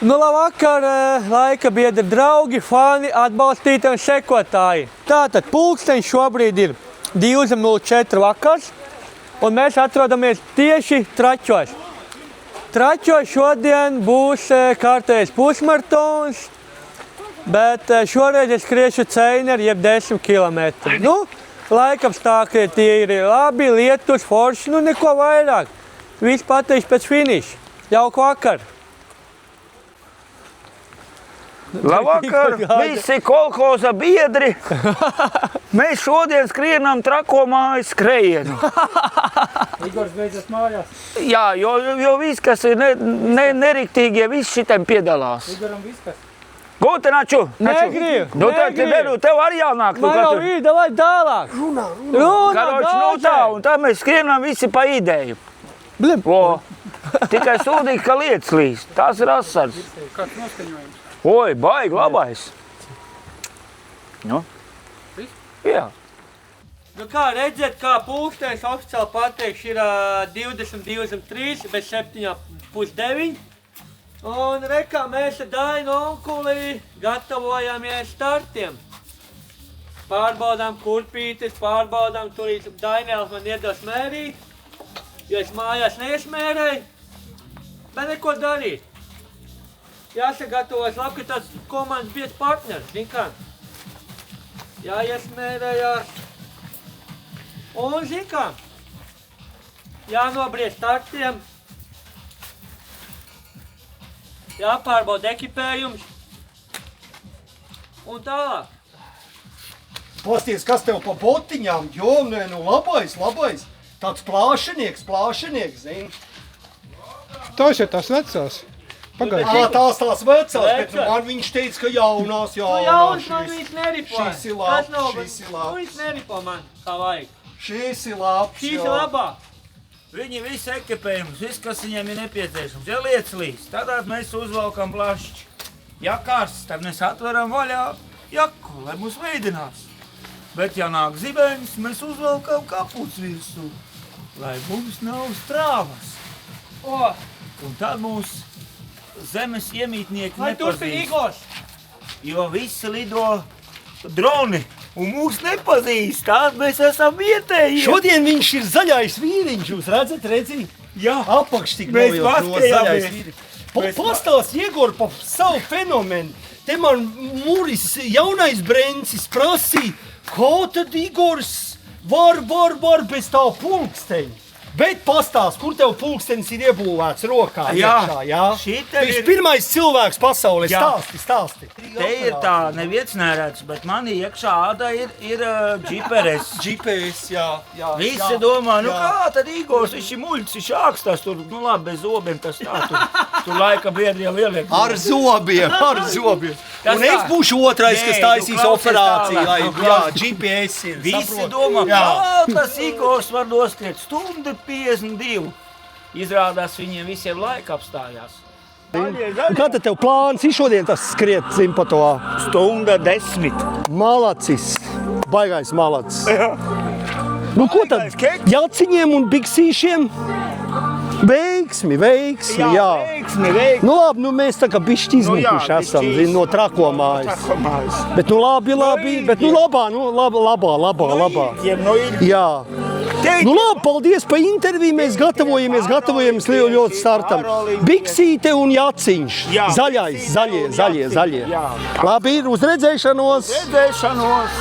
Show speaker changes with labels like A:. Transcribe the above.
A: Nu, labvakar, laika biedri draugi, fani, atbalstītāji un sekotāji. Tātad pulksteņš šobrīd ir 2:04 vakars, un mēs atrodamies tieši Traķos. Traķos šodien būs kārtējais pusmaratons, bet šoreiz es skriešu ceineri, jeb 10 kilometri. Nu, laikapstākļi tie ir labi, lietus, forši, nu neko vairāk. Viss pateiks pēc finiša. Jauku vakar!
B: Labvakar, visi kolhoza biedri. Mēs šodien skrienam Trako mājas skrējienu.
C: Igors beidzas mājās.
B: Jā, jo viss, kas ir neriktīgie, viss šitam piedalās.
C: Igoram viss, kas.
B: Gūti, Naču!
A: Negribu,
B: Nu, tev arī jānāk.
A: Man jau ir, davai tālāk. Runā,
B: Tā, un tā mēs skrienam visi pa ideju.
A: Blim.
B: Tikai sūdīgi, ka lietas līst. Tās ir asars.
C: Kāds noskaņojums?
B: Oi, baigi labais. Nu? Jā.
A: Nu kā redzēt, kā pulkstenis oficiāli pateikts ir 22:03, bez 7:09. Un rekā mēs ar Dainu onkuli gatavojamies startiem. Pārbaudām kurpītes, pārbaudām turīt. Dainēls man iedos mērīt, jo es mājās neesmērēju, bet neko darīt. Jāsagatavojas labi, ka tāds komandas biedrs partners, zin kā? Jāiesmērējās. Un zin kā? Jānobriez startiem. Jāpārbauda ekipējums. Un tālāk.
D: Pasties, kas tev pa botiņām? Jo, nē, nu labais. Tāds plāšinieks, zini.
C: Tas ir tas vecās.
D: Pagaidām. Tās vecās, bet man viņš teica, ka jaunās.
A: Nu jauns man viņš neripoja.
D: Šis ir labs.
A: Nu viņš neripo man, kā vajag.
D: Šis ir labs.
A: Šīs ir labāk.
B: Viņi visi ekipējumus, viss, kas viņiem ir nepieciešams. Ja lietas līst, tad mēs uzvalkam plašķi. Ja karsts, tad mēs atveram vaļā jaku, lai mūs veidinās. Bet ja nāk zibens, mēs uzvalkam kaputs virsū, lai mums nav strāvas. Un tad mūs zemes iemītnieki
A: Vai turpini,
B: nepazīst.
A: Igors?
B: Jo visi lido droni un mūs nepazīst, tād mēs esam vietēji.
D: Šodien viņš ir zaļais vīriņš, jūs redzi?
B: Jā,
D: Apakš tik
B: Mēs
D: nojaukt
B: paskatījāmies.
D: zaļais vīriņš. Pastāst, Iegor, pa savu fenomenu. Te man Mūris, jaunais brencis, prasīja, kā tad Igors var bez tā pulksteņa. Bet pastāst, kur tev pulkstenis ir iebūvēts rokā iekšā, jā?
B: Šita
D: Viņš
B: ir-
D: pirmais cilvēks pasaulē.
B: Jā.
D: Stāsti.
B: te ir tā neviens neredzis, bet manī iekšā ādā ir GPS.
D: GPS, jā.
B: Visi domā, nu kā tad Igors, viņš ir muļķis, viņš ākstās tur, nu labi, bez zobiem tas tā, tur laika biedri jau ieliek.
D: Ar zobiem.
B: Tas
D: Un es
B: tā.
D: būšu otrais, kas
B: Nē,
D: taisīs
B: tu klausies
D: operāciju,
B: tālāk,
D: lai,
B: tu
D: jā,
B: klausies.
D: GPS ir.
B: Visi
D: saproti?
B: domā,
D: Jā.
B: kā tas Igors var noskriet 1:52. Izrādās viņiem visiem laika apstājās.
D: Kā tad tev plāns ir šodien tas skriet, zin, pa to?
B: 1:10.
D: Malacis, baigais malacis. Nu, ko tad? Jaciņiem un biksīšiem? Veiksmi, jā.
B: Veiksmi.
D: Nu labi, nu mēs tā kā bišķi
B: Nu jā,
D: izmukuši esam,
B: bišķi
D: zin, no Trako mājas. Bet nu labi, bet nu labā. Jā. Nu labi, paldies par interviju, mēs gatavojamies ļoti startam. Biksīte un jaciņš,
B: Jā.
D: zaļie.
B: Jā.
D: Labi, uz redzēšanos!
B: Redzēšanos.